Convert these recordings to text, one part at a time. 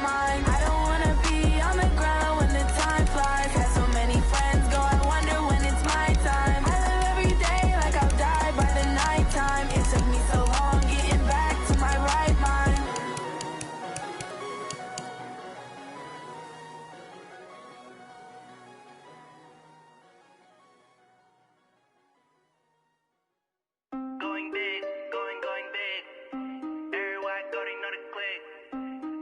right mind. I don't wanna be on the ground when the time flies. Had so many friends go, I wonder when it's my time. I live every day like I'll die by the nighttime. It took me so long getting back to my right mind. Going big, going big. Everywhere I go, they know the click.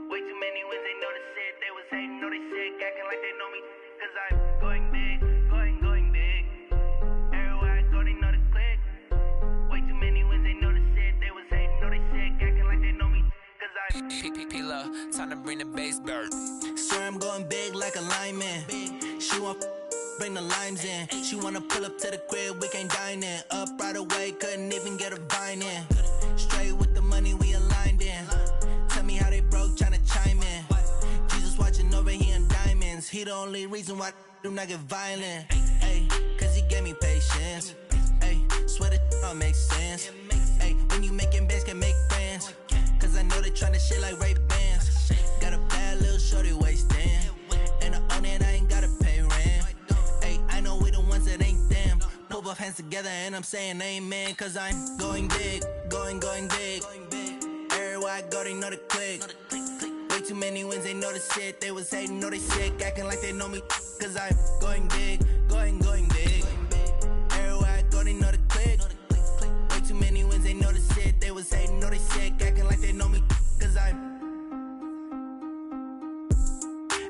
Way too many wins, they notice it. They was hating, know they sick, acting like they know me. Cause I'm going big, going big. Everywhere I go, they know the click. Way too many wins, they notice it. They was hating, know they sick, acting like they know me. Cause I'm P-P-P-Lo, time to bring the bass bird. swear I'm going big like a lineman. She want bring the limes in. She wanna pull up to the crib, we can't dine in. Up right away, couldn't even get a vine in. Straight with the money we aligned in. Tell me how they broke, tryna chime in. Jesus watching over here in diamonds. He the only reason why I do not get violent. Ay, cause he gave me patience. Ay, swear that all makes sense. Ay, when you making bands, can make friends. Cause I know they tryna shit like Ray-Bans. Got a bad little shorty wasting. And I own it, I ain't gotta pay rent. Ay, I know we the ones that ain't them. Pull both hands together and I'm saying amen. Cause I'm going big, going big. Everywhere I go, they know the click. Way too many wins, they know the shit. They was hating, know they sick, acting like they know me. Cause I'm going big, going big. Everywhere I go, they know the click. Way too many wins, they know the shit. They was hating, know they sick, acting like they know me. Cause I'm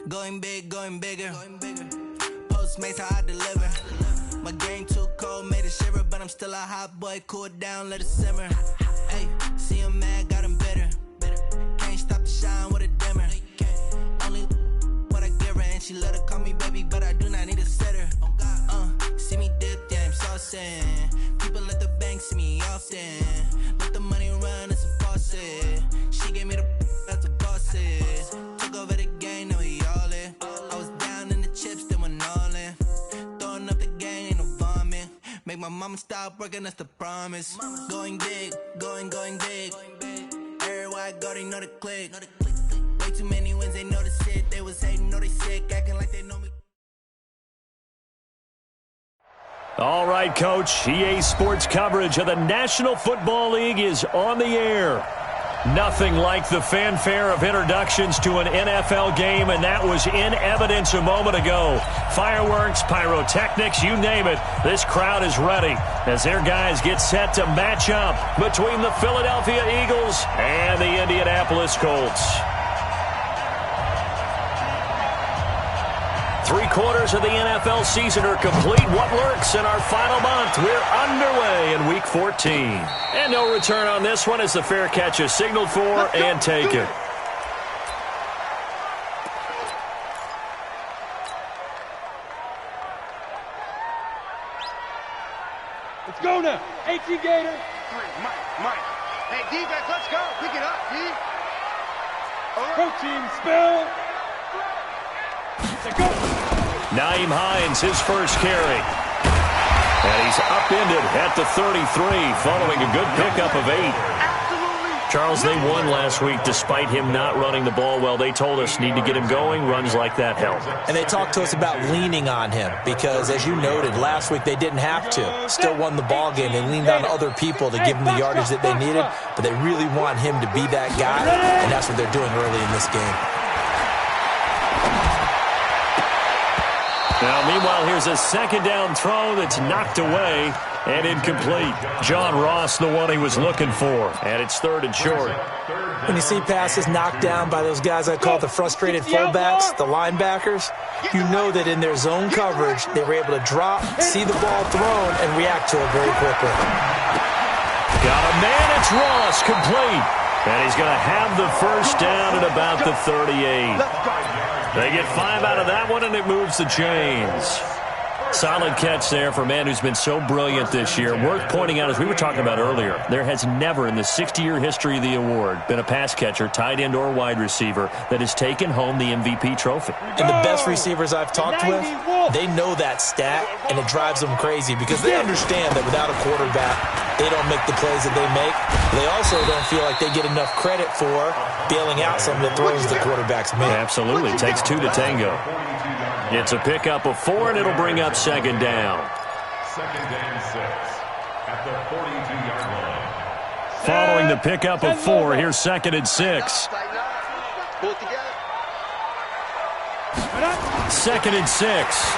going big, going bigger. Postmates, how I deliver. My game too cold, made it shiver. But I'm still a hot boy, cool it down, let it simmer. Hey, see him mad, got him bitter. Can't stop the shine with a dimmer. Only what I give her, and she let her call me baby, but I do not need a sitter. See me dip, yeah, I'm saucing. People at the bank see me often. Let the money run, it's a faucet. She gave me the that's a boss is. Took over the game, now we all in. I was down in the chips, then went all in. Throwing up the gang, ain't no vomit. Make my mama stop working, that's the promise. Going big, going big. Everywhere I go, they know the click. Way too many wins, they know the shit. They was hating, know they sick, acting like they know me. All right, Coach. EA Sports coverage of the National Football League is on the air. Nothing like the fanfare of introductions to an NFL game, and that was in evidence a moment ago. Fireworks, pyrotechnics, you name it. This crowd is ready as their guys get set to match up between the Philadelphia Eagles and the Indianapolis Colts. 3/4 of the NFL season are complete. What lurks in our final month? We're underway in Week 14. And no return on this one as the fair catch is signaled for and taken. Let's go now. 18 Gator. Mike. Hey, defense, let's go. Pick it up, D. Protein spill. Let's go. Nyheim Hines, his first carry. And he's upended at the 33 following a good pickup of 8. Charles, they won last week despite him not running the ball well. They told us need to get him going. Runs like that help. And they talked to us about leaning on him because, as you noted, last week they didn't have to. Still won the ball game. They leaned on other people to give them the yardage that they needed, but they really want him to be that guy, and that's what they're doing early in this game. Now, meanwhile, here's a second down throw that's knocked away and incomplete. John Ross, the one he was looking for, and it's 3rd and short. When you see passes knocked down by those guys I call the frustrated fullbacks, the linebackers, you know that in their zone coverage, they were able to drop, see the ball thrown, and react to it very quickly. Got a man, it's Ross, complete. And he's going to have the first down at about the 38. They get 5 out of that one, and it moves the chains. Solid catch there for a man who's been so brilliant this year. Worth pointing out, as we were talking about earlier, there has never in the 60-year history of the award been a pass catcher, tight end, or wide receiver that has taken home the MVP trophy. And the best receivers I've talked with, they know that stat, and it drives them crazy because they understand that without a quarterback, they don't make the plays that they make. They also don't feel like they get enough credit for bailing out some of the throws the quarterbacks make. Absolutely. It takes 2 to tango. It's a pickup of 4, and it'll bring up second down. Second and 6 at the 42-yard line. Following the pickup of 4, here's second and 6. Pull it together. Second and 6.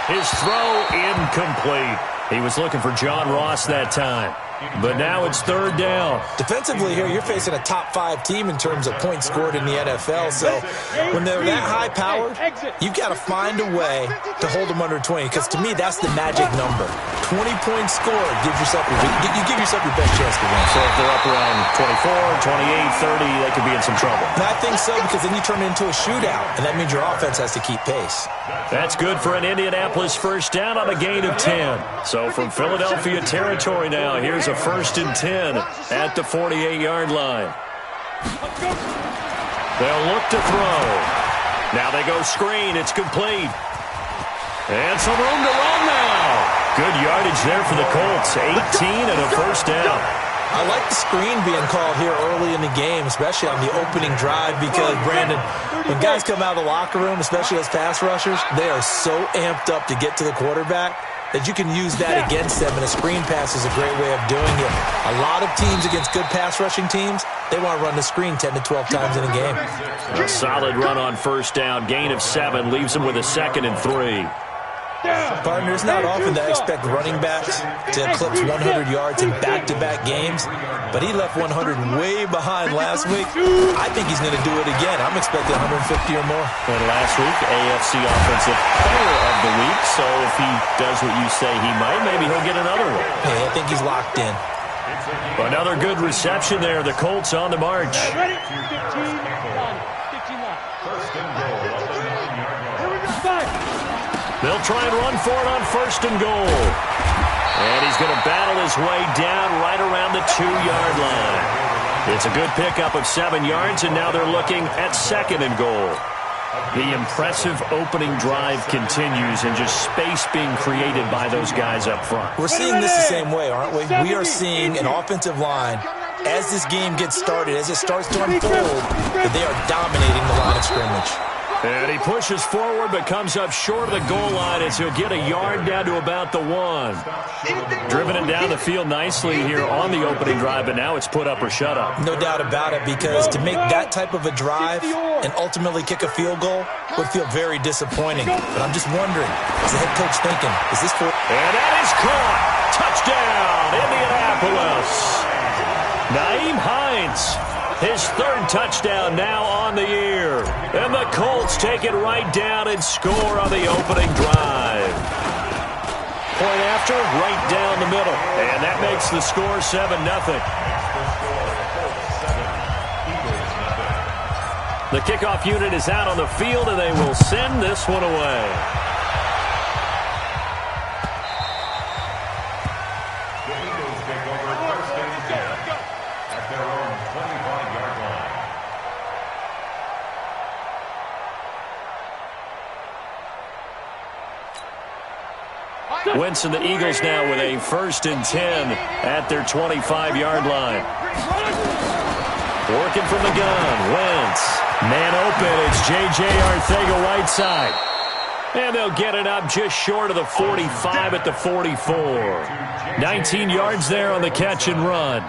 His throw incomplete. He was looking for John Ross that time. But now it's third down. Defensively here, you're facing a top 5 team in terms of points scored in the NFL. So when they're that high-powered, you've got to find a way to hold them under 20. Because to me, that's the magic number. 20 points scored. You give yourself your best chance to win. So if they're up around 24, 28, 30, they could be in some trouble. And I think so, because then you turn it into a shootout. And that means your offense has to keep pace. That's good for an Indianapolis first down on a gain of 10. So from Philadelphia territory now, here's a first and 10 at the 48-yard line. They'll look to throw. Now they go screen. It's complete. And some room to run now. Good yardage there for the Colts. 18 and a first down. I like the screen being called here early in the game, especially on the opening drive, because, Brandon, when guys come out of the locker room, especially as pass rushers, they are so amped up to get to the quarterback that you can use that against them, and a screen pass is a great way of doing it. A lot of teams against good pass rushing teams, they want to run the screen 10 to 12 times in a game. A solid run on first down. Gain of 7 leaves them with a second and 3. Partner, it's not often that I expect running backs to eclipse 100 yards in back-to-back games, but he left 100 way behind last week. I think he's going to do it again. I'm expecting 150 or more. And last week, AFC Offensive Player of the Week, so if he does what you say he might, maybe he'll get another one. Hey, I think he's locked in. Another good reception there. The Colts on the march. Ready? 15 line. 15 line. First and goal at the 9-yard line. Here we go. 5. They'll try and run for it on first and goal. And he's going to battle his way down right around the 2-yard line. It's a good pickup of 7 yards, and now they're looking at second and goal. The impressive opening drive continues, and just space being created by those guys up front. We're seeing this the same way, aren't we? We are seeing an offensive line, as this game gets started, as it starts to unfold, that they are dominating the line of scrimmage. And he pushes forward but comes up short of the goal line as he'll get a yard down to about the 1. Driven it down the field nicely here on the opening drive, but now it's put up or shut up. No doubt about it, because to make that type of a drive and ultimately kick a field goal would feel very disappointing. But I'm just wondering, is the head coach thinking, is this for... And that is caught. Touchdown, Indianapolis. Nyheim Hines. His 3rd touchdown now on the year. And the Colts take it right down and score on the opening drive. Point after, right down the middle. And that makes the score 7-0. The kickoff unit is out on the field, and they will send this one away. Wentz and the Eagles now with a first and 10 at their 25-yard line. Working from the gun, Wentz. Man open, it's J.J. Arcega-Whiteside. And they'll get it up just short of the 45 at the 44. 19 yards there on the catch and run.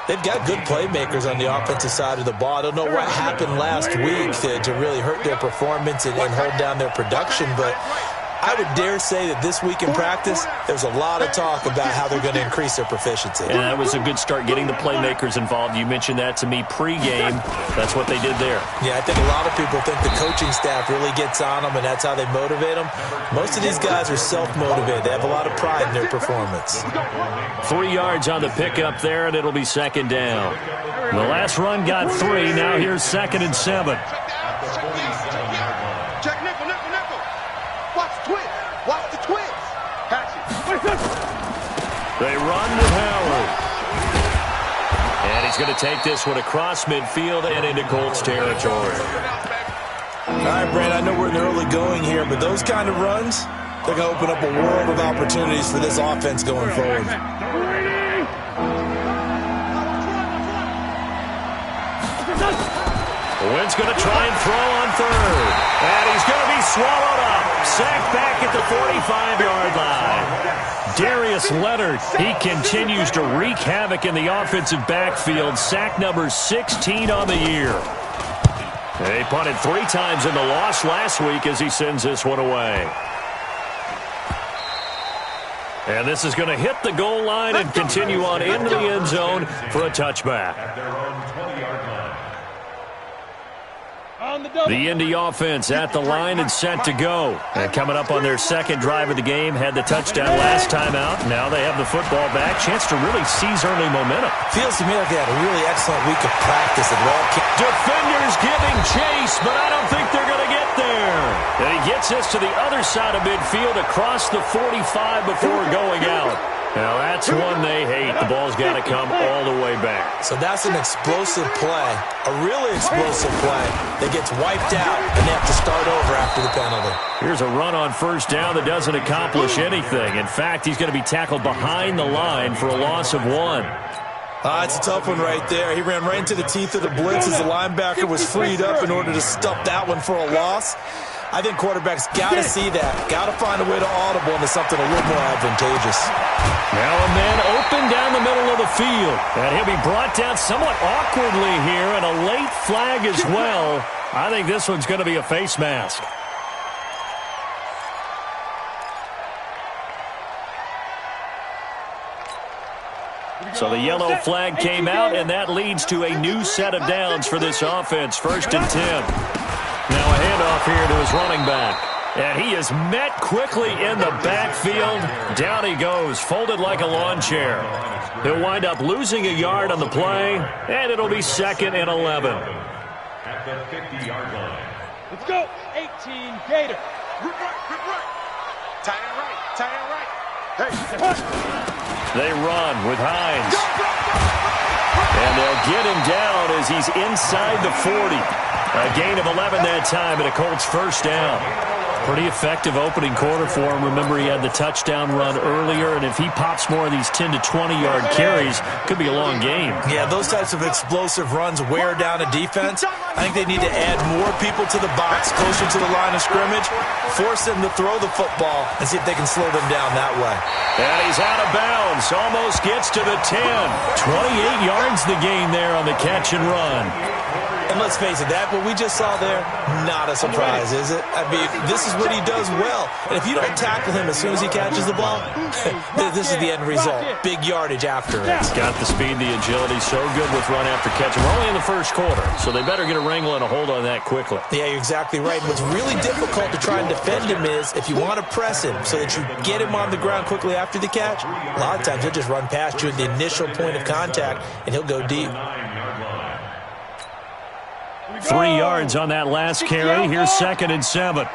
They've got good playmakers on the offensive side of the ball. I don't know what happened last week to really hurt their performance and hold down their production, but I would dare say that this week in practice, there's a lot of talk about how they're going to increase their proficiency. And that was a good start, getting the playmakers involved. You mentioned that to me pregame. That's what they did there. Yeah, I think a lot of people think the coaching staff really gets on them, and that's how they motivate them. Most of these guys are self-motivated. They have a lot of pride in their performance. 3 yards on the pickup there, and it'll be second down. The last run got 3. Now here's second and 7. They run with Howard. And he's going to take this one across midfield and into Colts territory. All right, Brand, I know we're in the early going here, but those kind of runs, they're going to open up a world of opportunities for this offense going forward. Wentz going to try and throw on third. And he's going to be swallowed up. Sacked back at the 45-yard line. Darius Leonard, he continues to wreak havoc in the offensive backfield. Sack number 16 on the year. They punted 3 times in the loss last week as he sends this one away. And this is going to hit the goal line and continue on into the end zone for a touchback. At their own 20-yard line. The Indy offense at the line and set to go. And coming up on their second drive of the game, had the touchdown last time out. Now they have the football back. Chance to really seize early momentum. Feels to me like they had a really excellent week of practice. Defenders giving chase, but I don't think they're going to get there. And he gets this to the other side of midfield across the 45 before going out. Now that's one they hate. The ball's got to come all the way back. So that's an explosive play, a really explosive play that gets wiped out, and they have to start over after the penalty. Here's a run on first down that doesn't accomplish anything. In fact, he's going to be tackled behind the line for a loss of 1. It's a tough one right there. He ran right into the teeth of the blitz as the linebacker was freed up in order to stop that one for a loss. I think quarterbacks got to see that. Got to find a way to audible into something a little more advantageous. Now a man open down the middle of the field. And he'll be brought down somewhat awkwardly here, and a late flag as well. I think this one's going to be a face mask. So the yellow flag came out, and that leads to a new set of downs for this offense. 1st and 10. Now a handoff here to his running back. And he is met quickly in the backfield. Down he goes, folded like a lawn chair. He'll wind up losing a yard on the play, and it'll be 2nd and 11. At the 50-yard line. Let's go. 18 Gator. Tie it right. Tie it right. Hey. They run with Hines. And they'll get him down as he's inside the 40. A gain of 11 that time and a Colts first down. Pretty effective opening quarter for him. Remember, he had the touchdown run earlier, and if he pops more of these 10 to 20-yard carries, could be a long game. Yeah, those types of explosive runs wear down a defense. I think they need to add more people to the box, closer to the line of scrimmage, force them to throw the football, and see if they can slow them down that way. And he's out of bounds. Almost gets to the 10. 28 yards the gain there on the catch and run. And let's face it, that what we just saw there, not a surprise, is it? I mean, this is what he does well. And if you don't tackle him as soon as he catches the ball, this is the end result. Big yardage after it. He's got the speed, the agility, so good with run after catch. We're only in the first quarter, so they better get a wrangle and a hold on that quickly. Yeah, you're exactly right. What's really difficult to try and defend him is if you want to press him so that you get him on the ground quickly after the catch, a lot of times he'll just run past you at the initial point of contact, and he'll go deep. 3 yards on that last carry. Here's 2nd and 7.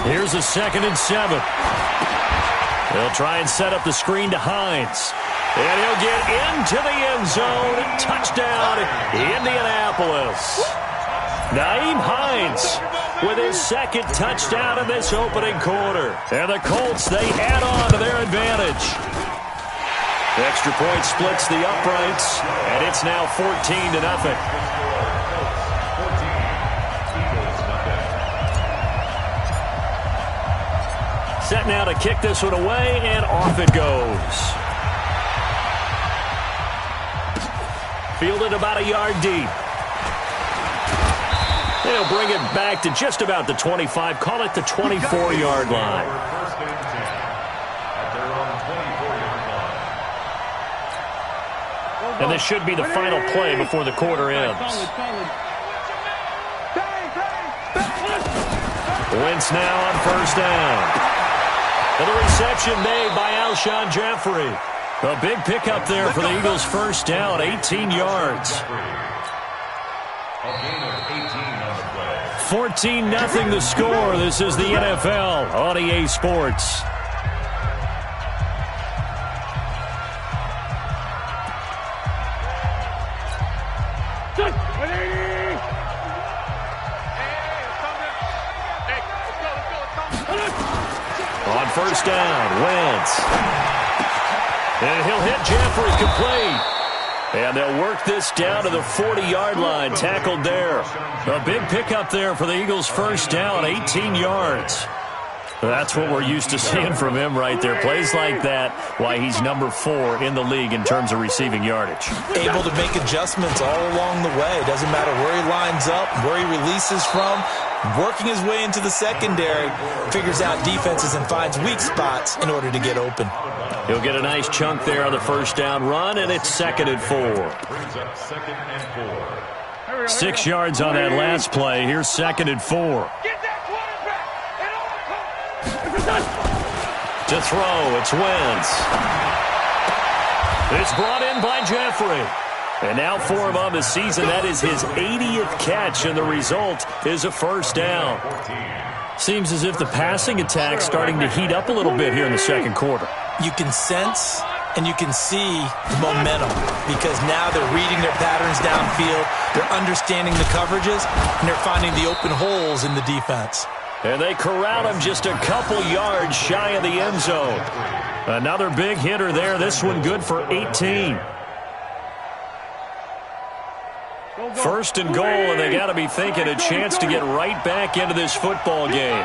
Here's a 2nd and 7. They'll try and set up the screen to Hines. And he'll get into the end zone. Touchdown, Indianapolis. Nyheim Hines with his 2nd touchdown in this opening quarter. And the Colts, they add on to their advantage. Extra point splits the uprights, and it's now 14-0. Set now to kick this one away, and off it goes. Fielded about a yard deep. They'll bring it back to just about the 25, call it the 24-yard line. And this should be the final play before the quarter ends. Wentz now on first down. And the reception made by Alshon Jeffrey. A big pickup there for the Eagles' first down, 18 yards. 14-0 the score. This is the NFL on EA Sports. On first down, Wentz. And he'll hit Jeffrey complete. And they'll work this down to the 40-yard line, tackled there. A big pickup there for the Eagles' first down, 18 yards. That's what we're used to seeing from him right there. Plays like that, why he's number 4 in the league in terms of receiving yardage. Able to make adjustments all along the way. Doesn't matter where he lines up, where he releases from. Working his way into the secondary, figures out defenses and finds weak spots in order to get open. He'll get a nice chunk there on the first down run, and it's 2nd and 4. 6 yards on that last play. Here's 2nd and 4. To throw, it's Wentz. It's brought in by Jeffrey. And now for him on the season, that is his 80th catch, and the result is a first down. Seems as if the passing attack's starting to heat up a little bit here in the second quarter. You can sense and you can see the momentum because now they're reading their patterns downfield, they're understanding the coverages, and they're finding the open holes in the defense. And they corral him just a couple yards shy of the end zone. Another big hitter there. This one good for 18. First and goal, and they got to be thinking a chance to get right back into this football game.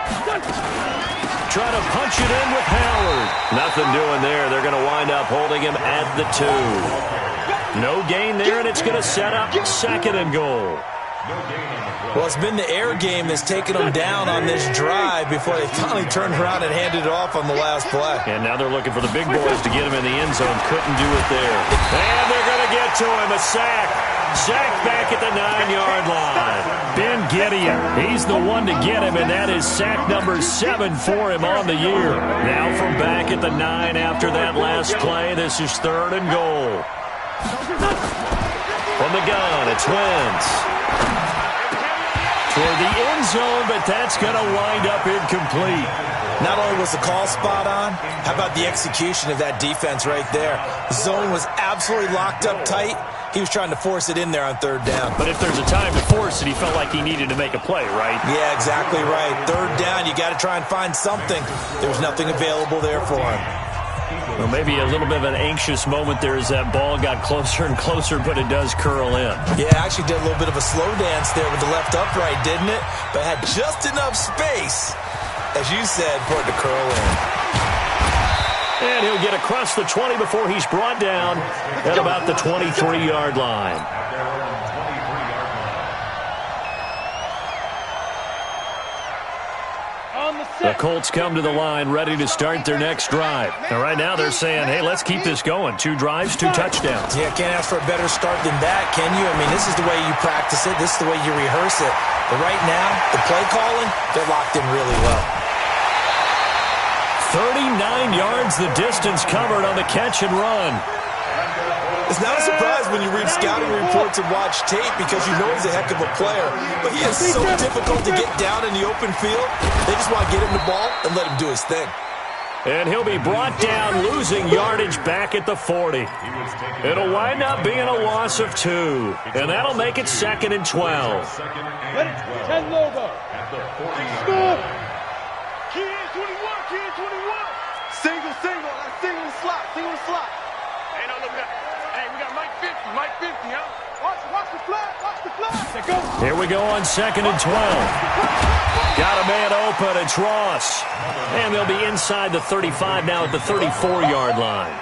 Try to punch it in with Howard. Nothing doing there. They're going to wind up holding him at the 2. No gain there, and it's going to set up 2nd and goal. Well, it's been the air game that's taken them down on this drive before they finally turned around and handed it off on the last play. And now they're looking for the big boys to get him in the end zone. Couldn't do it there. And they're going to get to him. A sack. Sack back at the 9-yard line. Ben Gideon, he's the one to get him, and that is sack number 7 for him on the year. Now from back at the 9 after that last play, this is 3rd and goal. From the gun, it's Wentz. Toward the end zone, but that's going to wind up incomplete. Not only was the call spot on, how about the execution of that defense right there? The zone was absolutely locked up tight. He was trying to force it in there on 3rd down. But if there's a time to force it, he felt like he needed to make a play, right? Yeah, exactly right. 3rd down, you got to try and find something. There was nothing available there for him. Well, maybe a little bit of an anxious moment there as that ball got closer and closer, but it does curl in. Yeah, actually did a little bit of a slow dance there with the left upright, didn't it? But had just enough space, as you said, for it to curl in. And he'll get across the 20 before he's brought down at about the 23-yard line. The Colts come to the line ready to start their next drive. And right now they're saying, hey, let's keep this going. 2 drives, 2 touchdowns. Yeah, can't ask for a better start than that, can you? I mean, this is the way you practice it. This is the way you rehearse it. But right now, the play calling, they're locked in really well. 39 yards the distance covered on the catch and run. It's not a surprise when you read scouting reports and watch tape because you know he's a heck of a player. But he is so difficult to get down in the open field. They just want to get him the ball and let him do his thing. And he'll be brought down, losing yardage back at the 40. It'll wind up being a loss of 2. And that'll make it 2nd and 12. 10 logo. Score. Key in 21, key in 21. Single, single slot. Hey, no, look at that. Hey, we got Mike 50, huh? Watch the flag. Here we go on 2nd and 12. Got a man open, it's Ross. And they'll be inside the 35 now at the 34-yard line.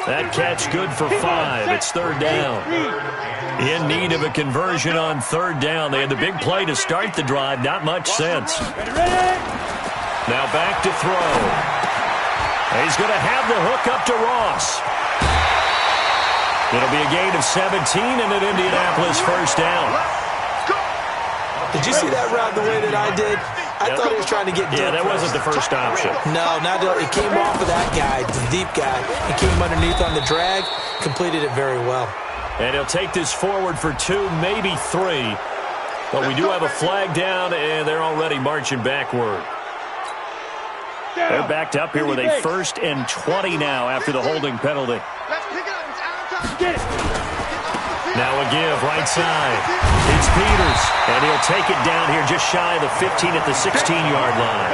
That catch good for 5. It's 3rd down. In need of a conversion on 3rd down. They had the big play to start the drive. Not much sense. Now back to throw. He's going to have the hook up to Ross. It'll be a gain of 17 and an Indianapolis first down. Did you see that route the way that I did? I thought he was trying to get deep. Yeah, that wasn't the first option. No, not it came off of that guy, the deep guy. He came underneath on the drag, completed it very well. And he'll take this forward for 2, maybe 3. But we do have a flag down, and they're already marching backward. They're backed up here with a 1st and 20 now after the holding penalty. Now a give, right side. It's Peters, and he'll take it down here just shy of the 15 at the 16-yard line.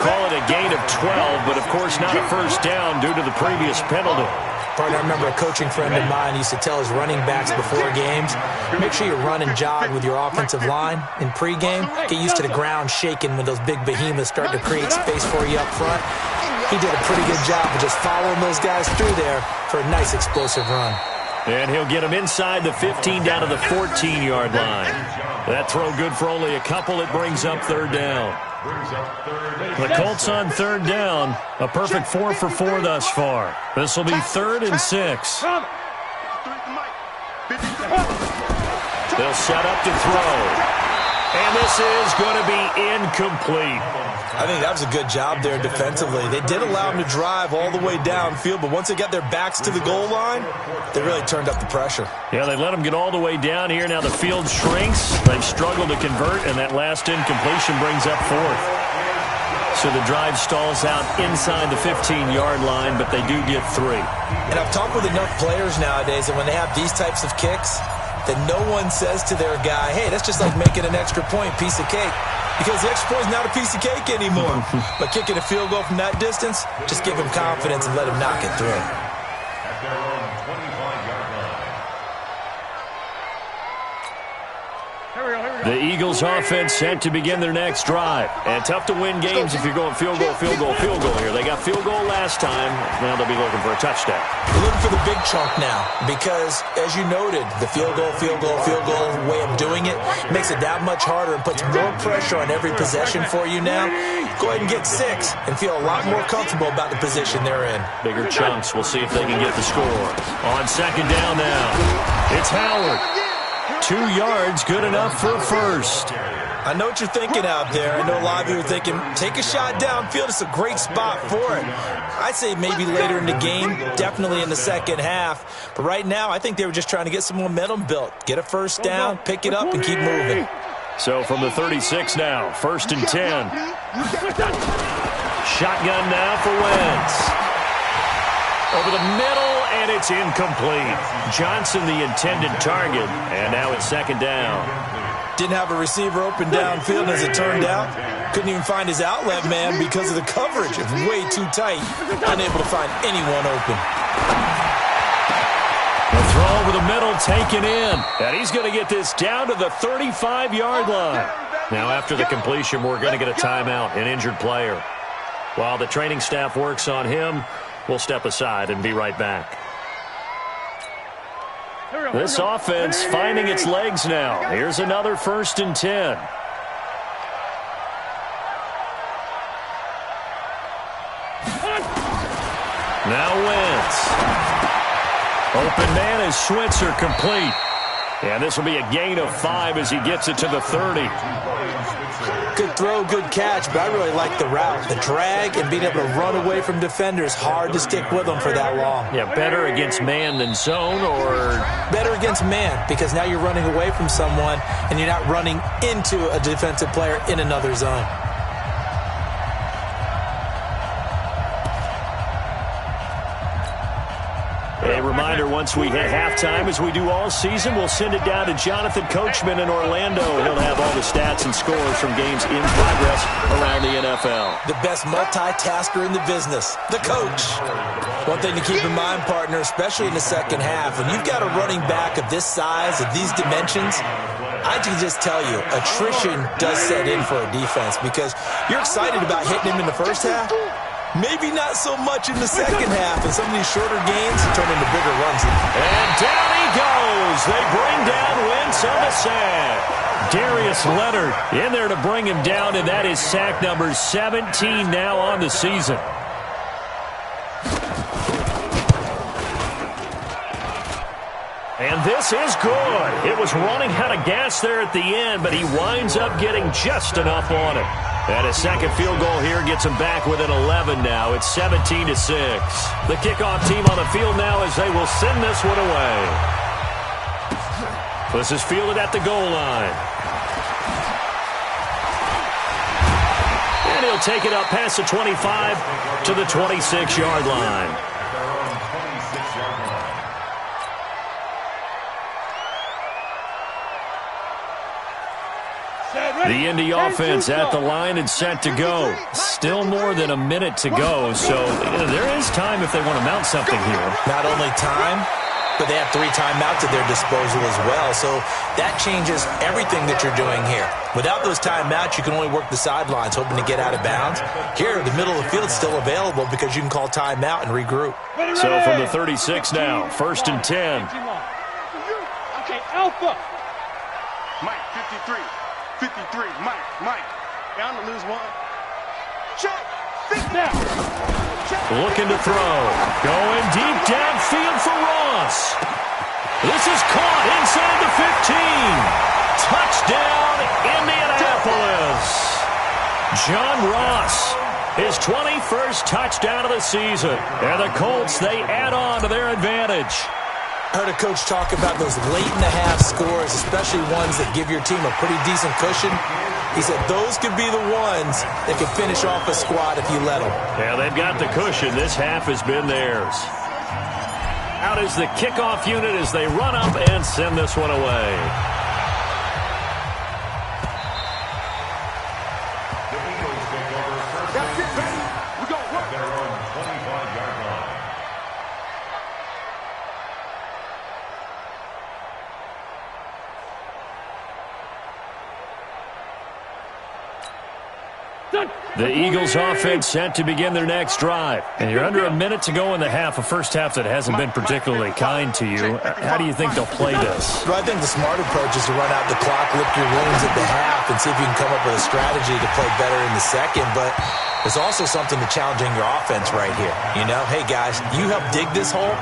Call it a gain of 12, but of course not a first down due to the previous penalty. Partner, I remember a coaching friend of mine used to tell his running backs before games, make sure you run and jog with your offensive line in pregame. Get used to the ground shaking when those big behemoths start to create space for you up front. He did a pretty good job of just following those guys through there for a nice explosive run. And he'll get him inside the 15 down to the 14-yard line. That throw good for only a couple. It brings up third down. The Colts on third down. A perfect 4 for 4 thus far. This will be 3rd and 6. They'll set up to throw. And this is going to be incomplete. I think that was a good job there defensively. They did allow them to drive all the way downfield, but once they got their backs to the goal line, they really turned up the pressure. Yeah, they let them get all the way down here. Now the field shrinks. They've struggled to convert, and that last incompletion brings up 4th. So the drive stalls out inside the 15-yard line, but they do get 3. And I've talked with enough players nowadays that when they have these types of kicks, that no one says to their guy, hey, that's just like making an extra point, piece of cake. Because the extra point is not a piece of cake anymore. But kicking a field goal from that distance, just give him confidence and let him knock it through. At their own 25-yard line. The Eagles offense set to begin their next drive. And tough to win games if you're going field goal, field goal, field goal here. They got field goal last time. Now they'll be looking for a touchdown. We're looking for the big chunk now because, as you noted, the field goal way of doing it makes it that much harder and puts more pressure on every possession for you now. Go ahead and get 6 and feel a lot more comfortable about the position they're in. Bigger chunks. We'll see if they can get the score. On second down now, it's Howard. 2 yards, good enough for first. I know what you're thinking out there. I know a lot of you are thinking, take a shot downfield. It's a great spot for it. I'd say maybe later in the game, definitely in the second half. But right now, I think they were just trying to get some momentum built. Get a first down, pick it up, and keep moving. So from the 36 now, 1st and 10. Shotgun now for Wentz. Over the middle, and it's incomplete. Johnson, the intended target, and now it's second down. Didn't have a receiver open downfield, as it turned out. Couldn't even find his outlet man because of the coverage. It's way too tight. Unable to find anyone open. The throw over the middle taken in. And he's going to get this down to the 35-yard line. Now after the completion, we're going to get a timeout, an injured player. While the training staff works on him, we'll step aside and be right back. This offense finding its legs now. Here's another 1st and 10. Now Wentz. Open man is Switzer complete. And this will be a gain of 5 as he gets it to the 30. Good throw, good catch, but I really like the route. The drag and being able to run away from defenders, hard to stick with them for that long. Yeah, better against man than zone, or? Better against man, because now you're running away from someone and you're not running into a defensive player in another zone. A reminder, once we hit halftime, as we do all season, we'll send it down to Jonathan Coachman in Orlando. He'll have all the stats and scores from games in progress around the NFL. The best multitasker in the business, the coach. One thing to keep in mind, partner, especially in the second half, when you've got a running back of this size, of these dimensions, I can just tell you, attrition does set in for a defense because you're excited about hitting him in the first half. Maybe not so much in the second half, and some of these shorter gains turn into bigger runs. And down he goes. They bring down Wentz on the sack. Darius Leonard in there to bring him down, and that is sack number 17 now on the season. And this is good. It was running out of gas there at the end, but he winds up getting just enough on it. And a second field goal here gets him back within 11 now. It's 17-6. The kickoff team on the field now as they will send this one away. This is fielded at the goal line. And he'll take it up past the 25 to the 26-yard line. The Indy offense at the line and set to go. Still more than a minute to go, so there is time if they want to mount something here. Not only time, but they have 3 timeouts at their disposal as well, so that changes everything that you're doing here. Without those timeouts, you can only work the sidelines, hoping to get out of bounds. Here, the middle of the field is still available because you can call timeout and regroup. So from the 36 now, 1st and 10. Okay, Alpha. Mike, 53. 53. Mike. Down to lose 1. Check. Now. Looking to throw. Going deep downfield for Ross. This is caught inside the 15. Touchdown, Indianapolis. John Ross, his 21st touchdown of the season. And the Colts, they add on to their advantage. I heard a coach talk about those late-in-the-half scores, especially ones that give your team a pretty decent cushion. He said those could be the ones that could finish off a squad if you let them. Yeah, they've got the cushion. This half has been theirs. Out is the kickoff unit as they run up and send this one away. The Eagles take over first and 10 We go at their own 25-yard line. The Eagles offense set to begin their next drive. And you're under a minute to go in the half, a first half that hasn't been particularly kind to you. How do you think they'll play this? Well, I think the smart approach is to run out the clock, lick your wounds at the half, and see if you can come up with a strategy to play better in the second. But there's also something to challenging your offense right here. You know, hey, guys, you help dig this hole.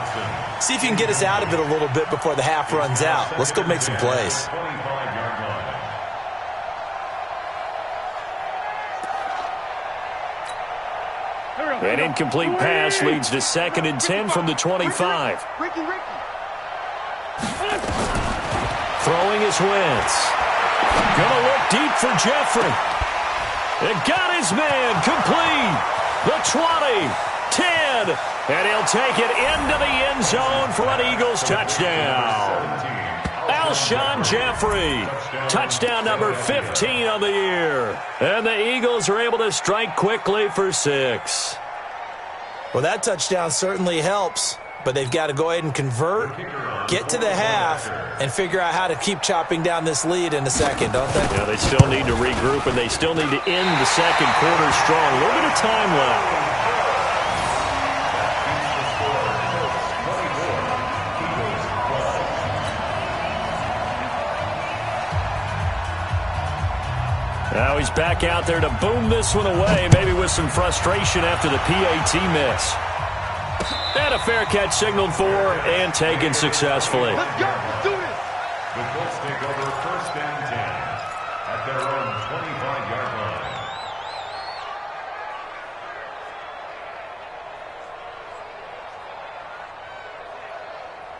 See if you can get us out of it a little bit before the half runs out. Let's go make some plays. 25-yard line. An incomplete pass leads to 2nd and 10 from the 25. Ricky. Throwing his Wentz. Gonna look deep for Jeffrey. It got his man complete. The 20, 10, and he'll take it into the end zone for an Eagles touchdown. Alshon Jeffrey, touchdown number 15 on the year. And the Eagles are able to strike quickly for 6. Well, that touchdown certainly helps, but they've got to go ahead and convert, get to the half, and figure out how to keep chopping down this lead in the second, don't they? Yeah, they still need to regroup, and they still need to end the second quarter strong. A little bit of time left. Now he's back out there to boom this one away, maybe with some frustration after the PAT miss. And a fair catch signaled for and taken successfully. Let's go. Let's do this. The Colts take over first and 10 at their own 25-yard line.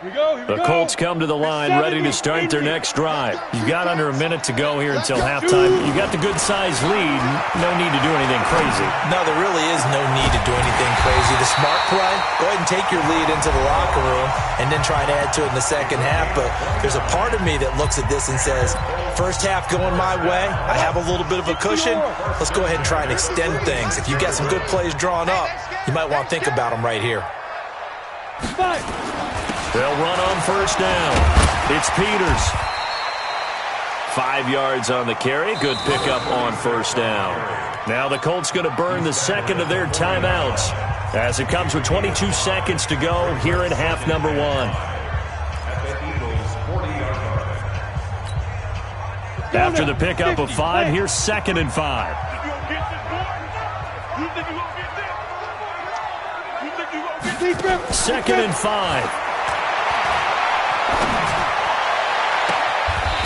The Colts come to the line ready to start their next drive. You've got under a minute to go here until halftime. You've got the good-sized lead. No need to do anything crazy. No, there really is no need to do anything crazy. The smart play, go ahead and take your lead into the locker room and then try to add to it in the second half. But there's a part of me that looks at this and says, first half going my way, I have a little bit of a cushion. Let's go ahead and try and extend things. If you've got some good plays drawn up, you might want to think about them right here. They'll run on first down. It's Peters. 5 yards on the carry. Good pickup on first down. Now the Colts going to burn the second of their timeouts as it comes with 22 seconds to go here in half number 1. At the Eagles' 40-yard line. After the pickup of 5, here's 2nd and 5. Second and 5.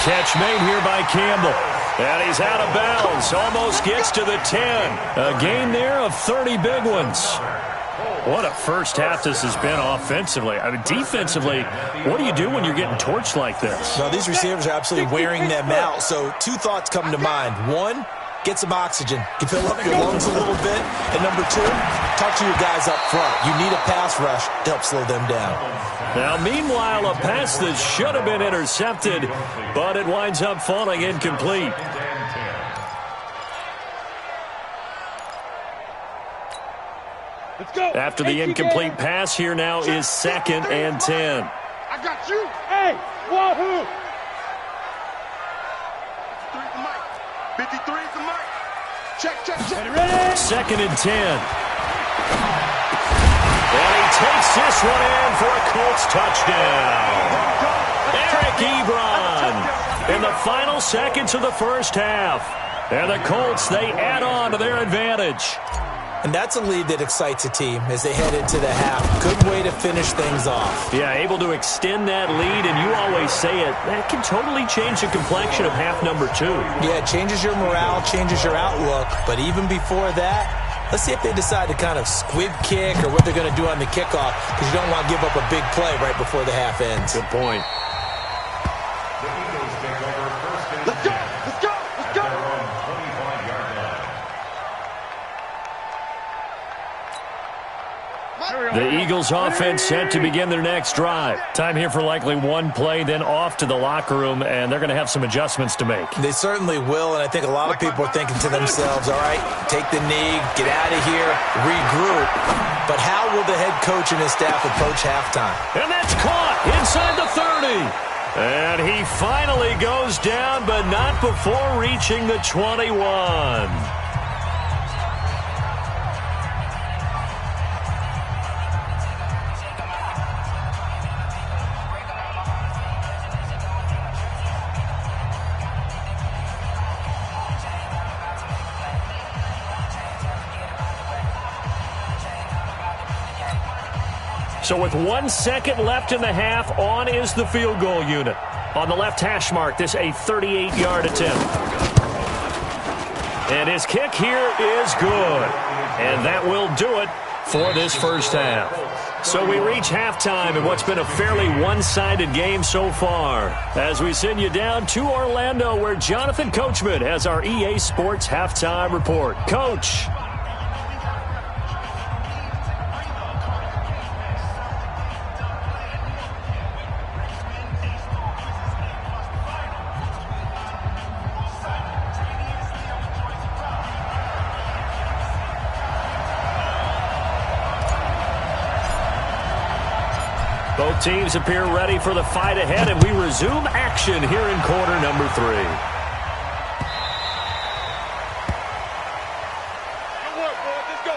Catch made here by Campbell. And he's out of bounds. Almost gets to the 10. A gain there of 30 big ones. What a first half this has been offensively. I mean, defensively, what do you do when you're getting torched like this? Well, these receivers are absolutely wearing them out. So 2 thoughts come to mind. 1, get some oxygen. You fill up your lungs a little bit. And number 2, talk to your guys up front. You need a pass rush to help slow them down. Now, meanwhile, a pass that should have been intercepted, but it winds up falling incomplete. After the incomplete pass, here now is 2nd and 10. I got you. Hey, wahoo. 53 to Mike. Check. 2nd and 10. And he takes this one in for a Colts touchdown. Eric Ebron in the final seconds of the first half. And the Colts, they add on to their advantage. And that's a lead that excites a team as they head into the half. Good way to finish things off. Yeah, able to extend that lead, and you always say it, that can totally change the complexion of half number 2. Yeah, it changes your morale, changes your outlook. But even before that, let's see if they decide to kind of squib kick or what they're going to do on the kickoff, because you don't want to give up a big play right before the half ends. Good point. The Eagles take over 1st and 10. Let's go. At their own 25-yard line. The Eagles offense set to begin their next drive. Time here for likely one play, then off to the locker room, and they're going to have some adjustments to make. They certainly will, and I think a lot of people are thinking to themselves, all right, take the knee, get out of here, regroup. But how will the head coach and his staff approach halftime? And that's caught inside the 30. And he finally goes down, but not before reaching the 21. So with 1 second left in the half, on is the field goal unit. On the left hash mark, this a 38-yard attempt. And his kick here is good. And that will do it for this first half. So we reach halftime in what's been a fairly one-sided game so far. As we send you down to Orlando, where Jonathan Coachman has our EA Sports halftime report. Coach. Both teams appear ready for the fight ahead, and we resume action here in quarter number 3. Good work, boys. Let's go.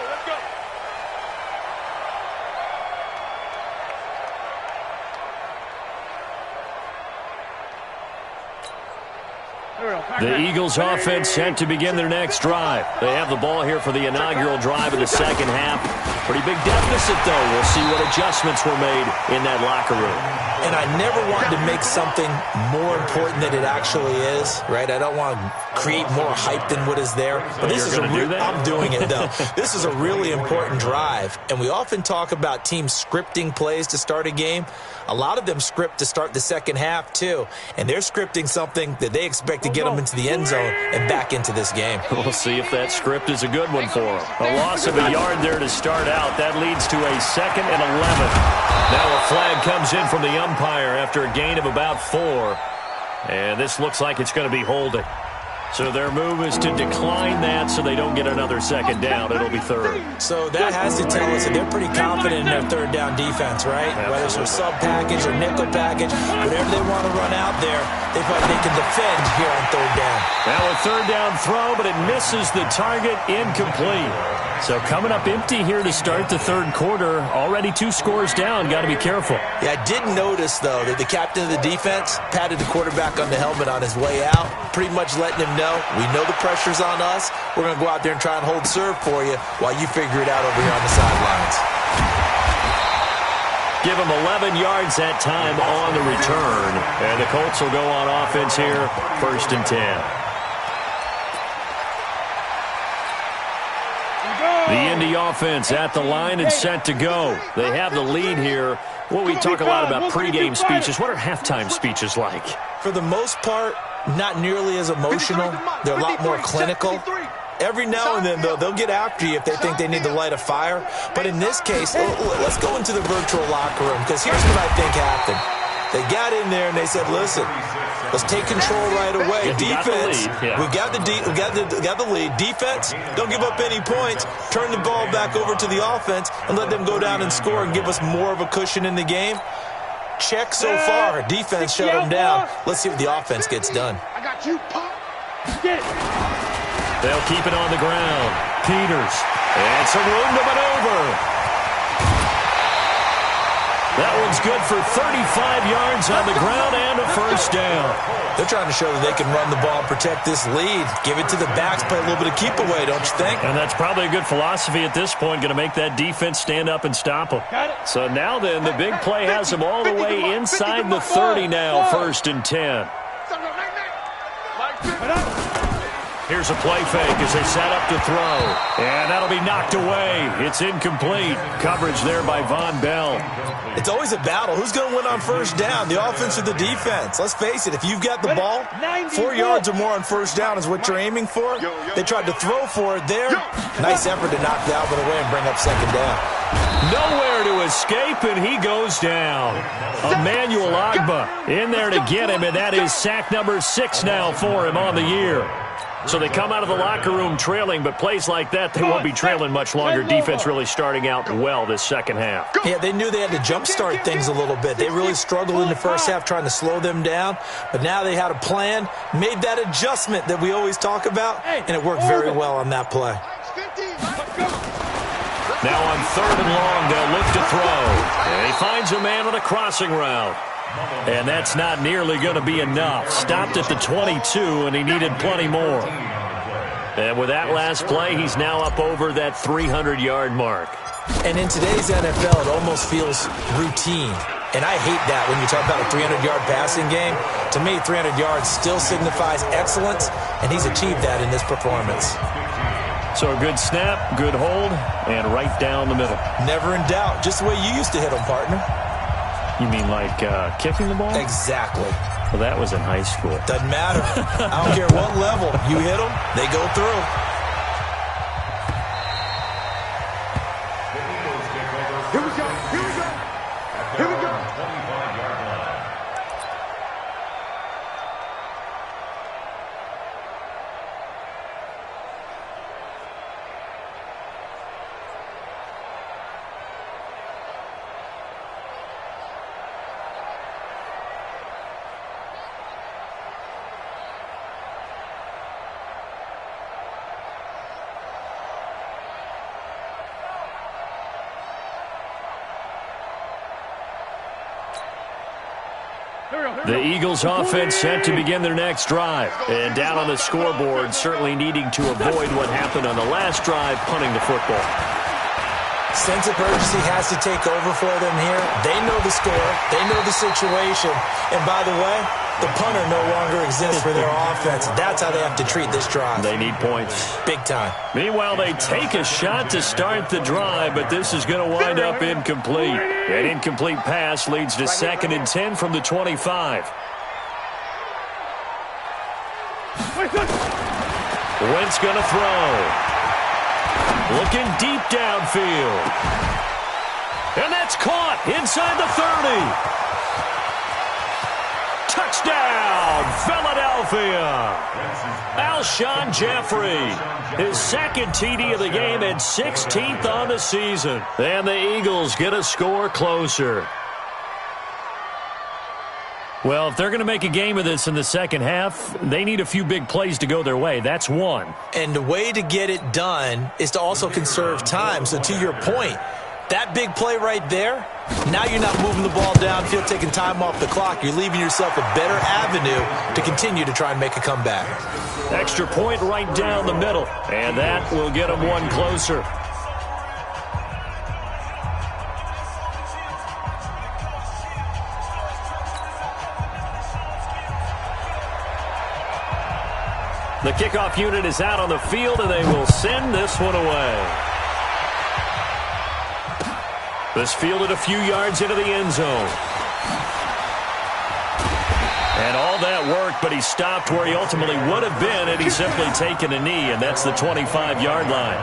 The Eagles offense set to begin their next drive. They have the ball here for the inaugural drive of the second half. Pretty big deficit, though. We'll see what adjustments were made in that locker room. And I never want to make something more important than it actually is, right? I don't want to create more hype than what is there. But this is I'm doing it, though. This is a really important drive. And we often talk about teams scripting plays to start a game. A lot of them script to start the second half, too. And they're scripting something that they expect to get them into the end zone and back into this game. We'll see if that script is a good one for them. A loss of a yard there to start out. That leads to a 2nd and 11. Now a flag comes in from the umpire after a gain of about 4. And this looks like it's going to be holding. So their move is to decline that so they don't get another second down. It'll be 3rd. So that has to tell us that they're pretty confident in their third down defense, right? Absolutely. Whether it's a sub package or nickel package, whatever they want to run out there, they feel like they can defend here on 3rd down. Now a 3rd down throw, but it misses the target, incomplete. So coming up empty here to start the 3rd quarter. Already 2 scores down. Got to be careful. Yeah, I did notice, though, that the captain of the defense patted the quarterback on the helmet on his way out, pretty much letting him know, we know the pressure's on us. We're going to go out there and try and hold serve for you while you figure it out over here on the sidelines. Give him 11 yards that time on the return. And the Colts will go on offense here, 1st and 10. The Indy offense at the line and set to go. They have the lead here. Well, we talk a lot about pregame speeches. What are halftime speeches like? For the most part, not nearly as emotional. They're a lot more clinical. Every now and then, though, they'll get after you if they think they need to light a fire. But in this case, let's go into the virtual locker room, because here's what I think happened. They got in there and they said, listen, Let's take control right away. Defense, we got the lead. Defense, don't give up any points. Turn the ball back over to the offense and let them go down and score and give us more of a cushion in the game. Check so far. Defense shut them down. Let's see what the offense gets done. I got you, Pop. Get it. They'll keep it on the ground. Peters. And some room to maneuver. That one's good for 35 yards on the ground and a first down. They're trying to show that they can run the ball and protect this lead. Give it to the backs, play a little bit of keep away, don't you think? And that's probably a good philosophy at this point, going to make that defense stand up and stop them. So now then, the big play has them all the way inside the 30 now, 1st and 10. Here's a play fake as they set up to throw. And that'll be knocked away. It's incomplete. Coverage there by Von Bell. It's always a battle. Who's going to win on first down, the offense or the defense? Let's face it, if you've got the ball, 4 yards or more on first down is what you're aiming for. They tried to throw for it there. Nice effort to knock Dalvin away and bring up 2nd down. Nowhere to escape, and he goes down. Emmanuel Ogbah in there to get him, and that is sack number 6 now for him on the year. So they come out of the locker room trailing, but plays like that, they won't be trailing much longer. Defense really starting out well this second half. Yeah, they knew they had to jumpstart things a little bit. They really struggled in the first half trying to slow them down, but now they had a plan, made that adjustment that we always talk about, and it worked very well on that play. Now on 3rd and long, they'll look to throw. And he finds a man on a crossing route. And that's not nearly going to be enough. Stopped at the 22, and he needed plenty more. And with that last play, he's now up over that 300-yard mark. And in today's NFL, it almost feels routine. And I hate that when you talk about a 300-yard passing game. To me, 300 yards still signifies excellence, and he's achieved that in this performance. So a good snap, good hold, and right down the middle. Never in doubt. Just the way you used to hit them, partner. You mean like kicking the ball? Exactly. Well, that was in high school. Doesn't matter. I don't care what level. You hit them, they go through. Here we go. Here we go. Here we go. 25-yard line. The Eagles offense set to begin their next drive. And down on the scoreboard, certainly needing to avoid what happened on the last drive, punting the football. Sense of urgency has to take over for them here. They know the score. They know the situation. And by the way, the punter no longer exists for their offense. That's how they have to treat this drive. They need points. Big time. Meanwhile, they take a shot to start the drive, but this is going to wind up incomplete. An incomplete pass leads to 2nd and 10 from the 25. Wentz going to throw. Looking deep downfield. And that's caught inside the 30. Touchdown, Philadelphia. Alshon Jeffrey, his 2nd TD of the game and 16th on the season. And the Eagles get a score closer. Well, if they're going to make a game of this in the second half, they need a few big plays to go their way. That's one. And the way to get it done is to also conserve time. So to your point, that big play right there, now you're not moving the ball downfield, taking time off the clock. You're leaving yourself a better avenue to continue to try and make a comeback. Extra point right down the middle, and that will get them one closer. The kickoff unit is out on the field, and they will send this one away. This fielded a few yards into the end zone. And all that worked, but he stopped where he ultimately would have been had he simply taken a knee, and that's the 25-yard line.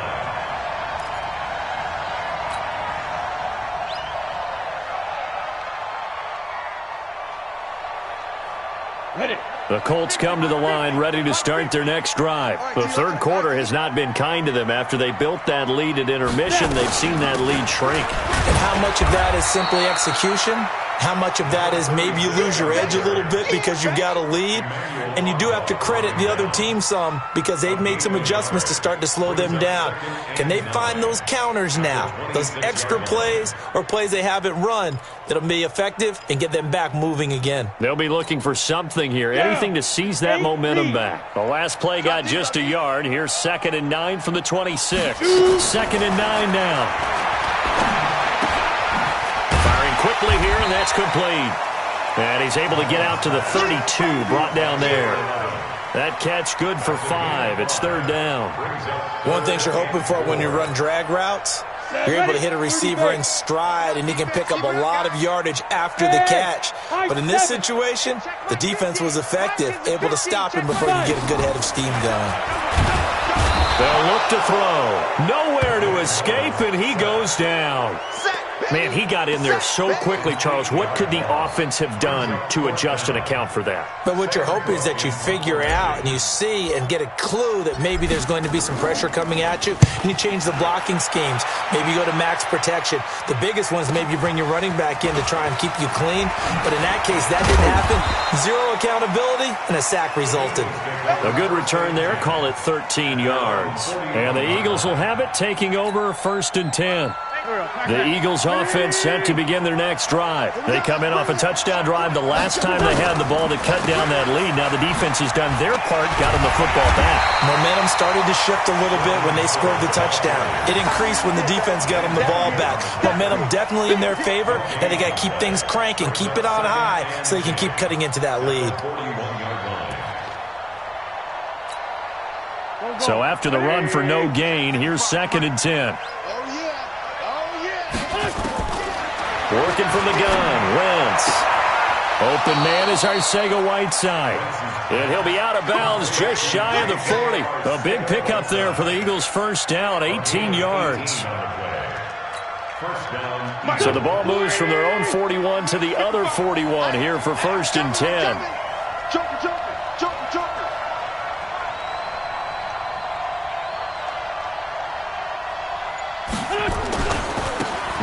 Ready. The Colts come to the line ready to start their next drive. The third quarter has not been kind to them. After they built that lead at intermission, they've seen that lead shrink. And how much of that is simply execution? How much of that is maybe you lose your edge a little bit because you've got a lead? And you do have to credit the other team some because they've made some adjustments to start to slow them down. Can they find those counters now, those extra plays or plays they haven't run that'll be effective and get them back moving again? They'll be looking for something here, anything to seize that momentum back. The last play got just a yard. Here's 2nd and 9 from the 26. 2nd and 9 now. Quickly here, and that's complete. And he's able to get out to the 32, brought down there. That catch good for 5. It's 3rd down. One thing you're hoping for when you run drag routes, you're able to hit a receiver in stride, and he can pick up a lot of yardage after the catch. But in this situation, the defense was effective, able to stop him before he could get a good head of steam going. They'll look to throw. Nowhere to escape, and he goes down. Man, he got in there so quickly, Charles. What could the offense have done to adjust and account for that? But what you're hoping is that you figure out and you see and get a clue that maybe there's going to be some pressure coming at you, and you change the blocking schemes. Maybe you go to max protection. The biggest one is maybe you bring your running back in to try and keep you clean. But in that case, that didn't happen. 0 accountability, and a sack resulted. A good return there. Call it 13 yards. And the Eagles will have it, taking over 1st and 10. The Eagles offense set to begin their next drive. They come in off a touchdown drive the last time they had the ball to cut down that lead. Now the defense has done their part, got them the football back. Momentum started to shift a little bit when they scored the touchdown. It increased when the defense got them the ball back. Momentum definitely in their favor, and they got to keep things cranking, keep it on high so they can keep cutting into that lead. So after the run for no gain, here's 2nd and 10. Working from the gun, Wentz. Open man is Arcega-Whiteside. And he'll be out of bounds just shy of the 40. A big pickup there for the Eagles' 1st down, 18 yards. So the ball moves from their own 41 to the other 41 here for 1st and 10.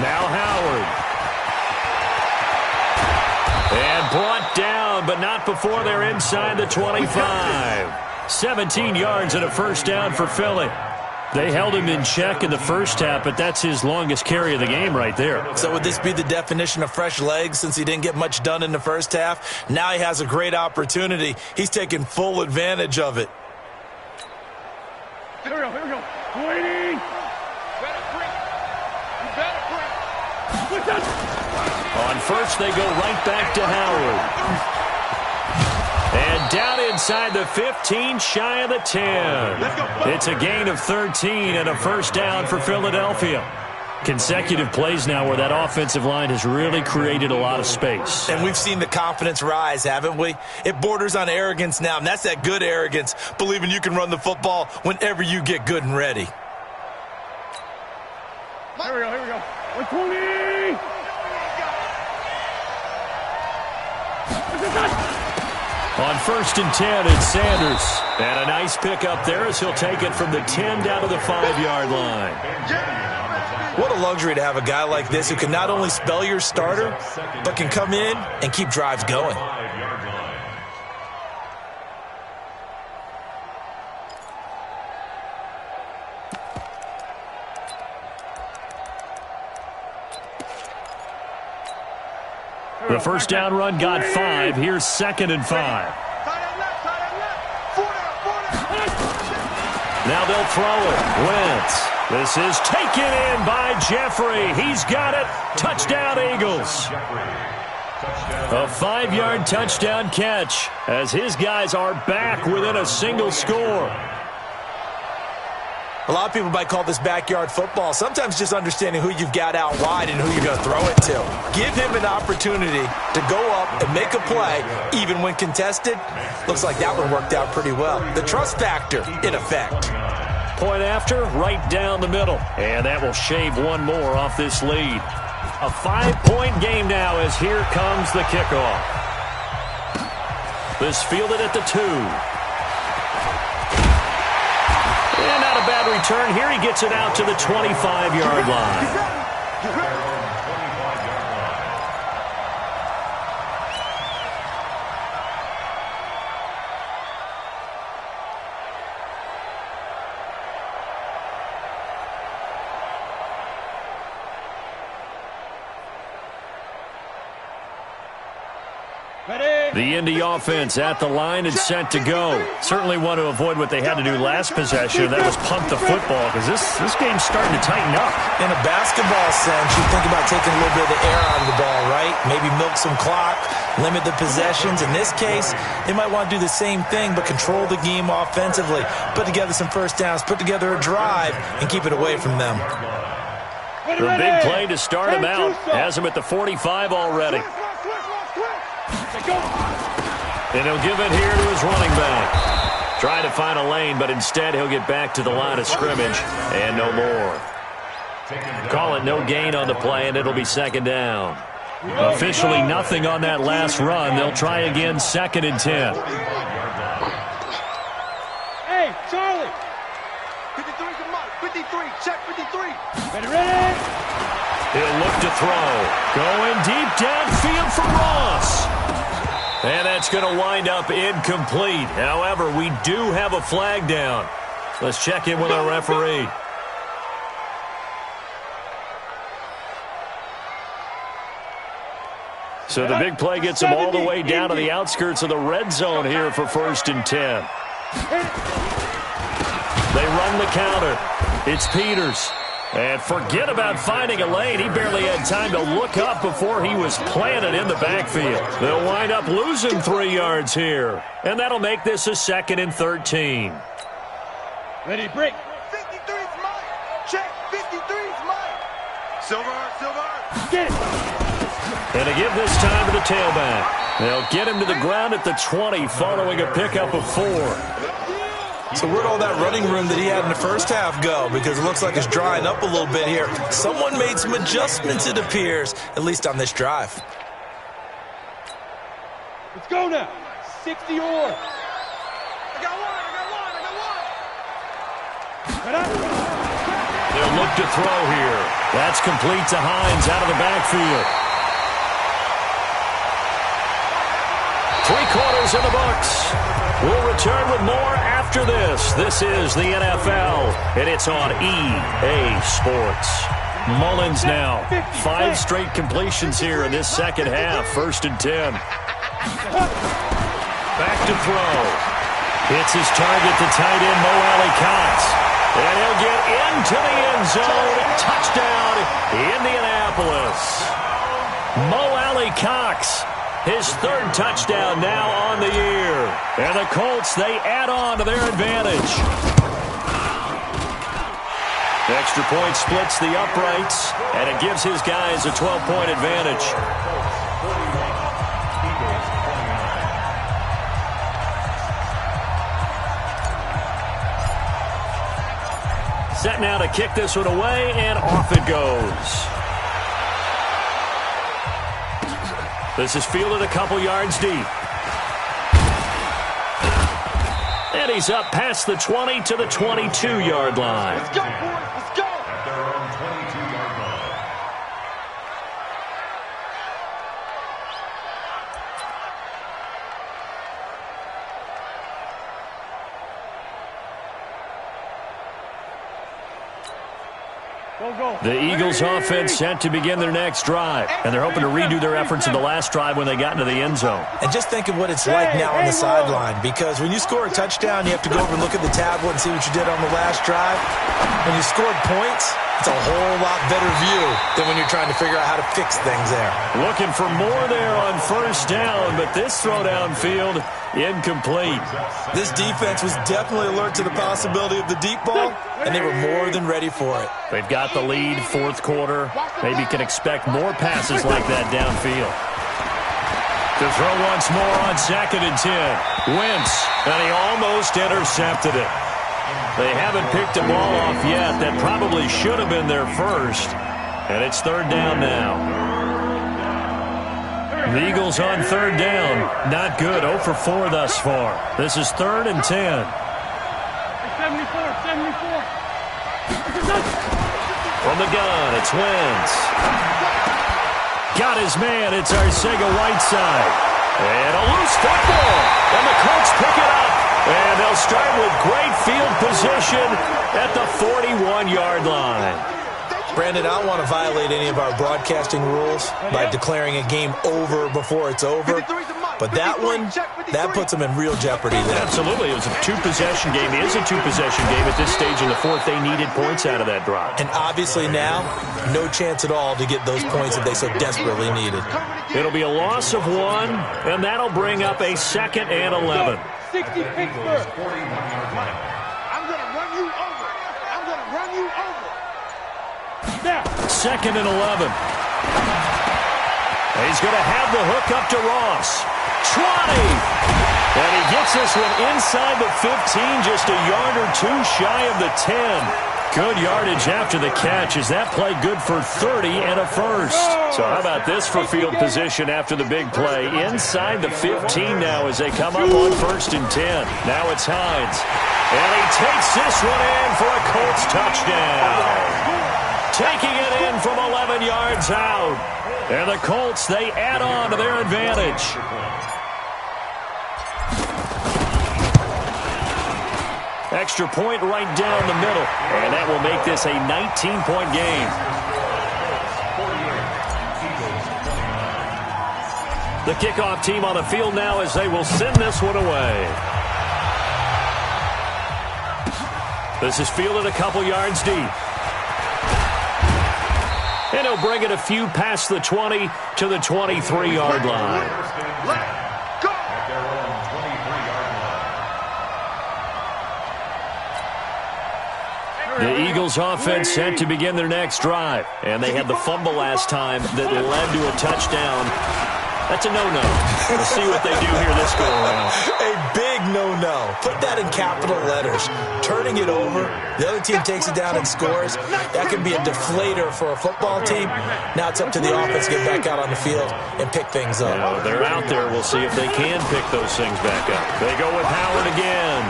Now Howard. And brought down, but not before they're inside the 25. 17 yards and a 1st down for Philly. They held him in check in the first half, but that's his longest carry of the game right there. So would this be the definition of fresh legs since he didn't get much done in the first half? Now he has a great opportunity. He's taking full advantage of it. Here we go, here we go. Waiting. Better break. You better break. On 1st, they go right back to Howard. And down inside the 15, shy of the 10. It's a gain of 13 and a 1st down for Philadelphia. Consecutive plays now where that offensive line has really created a lot of space. And we've seen the confidence rise, haven't we? It borders on arrogance now, and that's that good arrogance, believing you can run the football whenever you get good and ready. Here we go, here we go. 120! On 1st and 10, it's Sanders. And a nice pickup there as he'll take it from the 10 down to the 5-yard line. What a luxury to have a guy like this who can not only spell your starter, but can come in and keep drives going. The 1st down run got 5. Here's 2nd and 5. Now they'll throw it. Wentz. This is taken in by Jeffrey. He's got it. Touchdown, Eagles. A 5-yard touchdown catch as his guys are back within a single score. A lot of people might call this backyard football. Sometimes just understanding who you've got out wide and who you're going to throw it to. Give him an opportunity to go up and make a play, even when contested. Looks like that one worked out pretty well. The trust factor, in effect. Point after, right down the middle. And that will shave one more off this lead. A 5-point game now as here comes the kickoff. This fielded at the 2. And not a bad return. Here he gets it out to the 25-yard line. The Indy offense at the line and set to go. Certainly want to avoid what they had to do last possession. That was pump the football because this game's starting to tighten up. In a basketball sense, you think about taking a little bit of the air out of the ball, right? Maybe milk some clock, limit the possessions. In this case, they might want to do the same thing but control the game offensively. Put together some first downs, put together a drive, and keep it away from them. The big play to start him out. Has him at the 45 already. And he'll give it here to his running back. Trying to find a lane, but instead he'll get back to the line of scrimmage and no more. Call it no gain on the play, and it'll be second down. Officially nothing on that last run. They'll try again, 2nd and 10. Hey, Charlie. 53 to Mike. 53. Check 53. Ready? He'll look to throw. Going deep downfield for Ross. And that's going to wind up incomplete. However, we do have a flag down. Let's check in with our referee. So the big play gets him all the way down to the outskirts of the red zone here for 1st and 10. They run the counter. It's Peters. And forget about finding a lane. He barely had time to look up before he was planted in the backfield. They'll wind up losing 3 yards here. And that'll make this a 2nd and 13. Ready, break. 53's Mike. Check 53's Mike. Silver. Get it. And to give this time to the tailback. They'll get him to the ground at the 20 following a pickup of 4. So where'd all that running room that he had in the first half go? Because it looks like it's drying up a little bit here. Someone made some adjustments, it appears, at least on this drive. Let's go now. 60 or. I got one. They'll look to throw here. That's complete to Hines out of the backfield. 3 quarters in the books. We'll return with more after this. This is the NFL, and it's on EA Sports. Mullins now. 5 straight completions here in this second half. 1st and 10. Back to throw. Hits his target, the tight end, Mo Alley-Cox. And he'll get into the end zone. Touchdown, Indianapolis. Mo Alley-Cox. His 3rd touchdown now on the year. And the Colts, they add on to their advantage. The extra point splits the uprights, and it gives his guys a 12-point advantage. Set now to kick this one away, and off it goes. This is fielded a couple yards deep. And he's up past the 20 to the 22-yard line. Let's go, boys. Let's go. At their own 22-yard line. The Eagles offense set to begin their next drive, and they're hoping to redo their efforts in the last drive when they got into the end zone. And just think of what it's like now on the sideline, because when you score a touchdown, you have to go over and look at the tablet and see what you did on the last drive. When you scored points, it's a whole lot better view than when you're trying to figure out how to fix things there. Looking for more there on 1st down, but this throw downfield, incomplete. This defense was definitely alert to the possibility of the deep ball, and they were more than ready for it. They've got the lead, 4th quarter. Maybe can expect more passes like that downfield. To throw once more on 2nd and 10. Wentz, and he almost intercepted it. They haven't picked a ball off yet. That probably should have been their first. And it's 3rd down now. The Eagles on third down. Not good. 0 for 4 thus far. This is 3rd and 10. 74. From the gun, it's Wentz. Got his man. It's Arcega-Whiteside. And a loose football. And the Colts pick it up. And they'll start with great field position at the 41-yard line. Brandon, I don't want to violate any of our broadcasting rules by declaring a game over before it's over. But that one, that puts them in real jeopardy there. Absolutely. It was a two-possession game. It is a two-possession game at this stage in the fourth. They needed points out of that drive. And obviously now, no chance at all to get those points that they so desperately needed. It'll be a loss of 1, and that'll bring up a 2nd and 11. 60 Pittsburgh. I'm going to run you over. I'm going to run you over. Now. 2nd and 11. He's going to have the hook up to Ross. 20. And he gets this one inside the 15, just a yard or 2 shy of the 10. Good yardage after the catch. Is that play good for 30 and a first? So how about this for field position after the big play? Inside the 15 now as they come up on 1st and 10. Now it's Hines. And he takes this one in for a Colts touchdown. Taking it in from 11 yards out. And the Colts, they add on to their advantage. Extra point right down the middle. And that will make this a 19-point game. The kickoff team on the field now as they will send this one away. This is fielded a couple yards deep. And he'll bring it a few past the 20 to the 23-yard line. The Eagles offense set to begin their next drive. And they had the fumble last time that led to a touchdown. That's a no-no. We'll see what they do here this go-around. A big no-no. Put that in capital letters. Turning it over, the other team takes it down and scores. That can be a deflator for a football team. Now it's up to the offense to get back out on the field and pick things up. Yeah, they're out there. We'll see if they can pick those things back up. They go with Howard again.